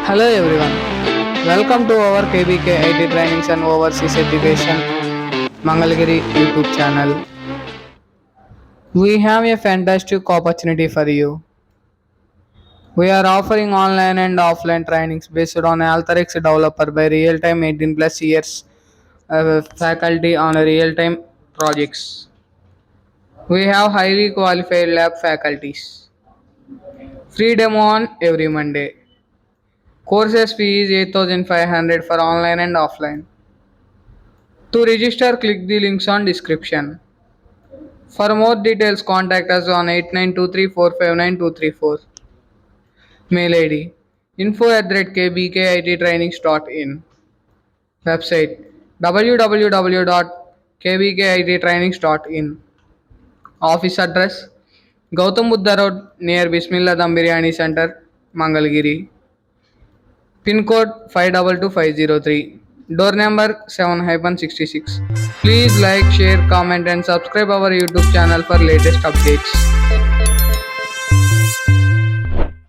Hello everyone, welcome to our KBK IT Trainings and Overseas Education Mangalagiri YouTube channel. We have a fantastic opportunity for you. We are offering online and offline trainings based on ALTERYX Developer by real-time 18 plus years faculty on real-time projects. We have highly qualified lab faculties. Free demo on every Monday. Courses fee is 8,500 for online and offline. To register, click the links on description. For more details, contact us on 8923459234. Mail ID info@kbkittrainings.in. Website www.kbkittrainings.in. Office address Gautam Buddha Road near Bismillah Dam Biryani Center, Mangalagiri. Pin code 522503. Door number 7-66. Please like, share, comment and subscribe our YouTube channel for latest updates.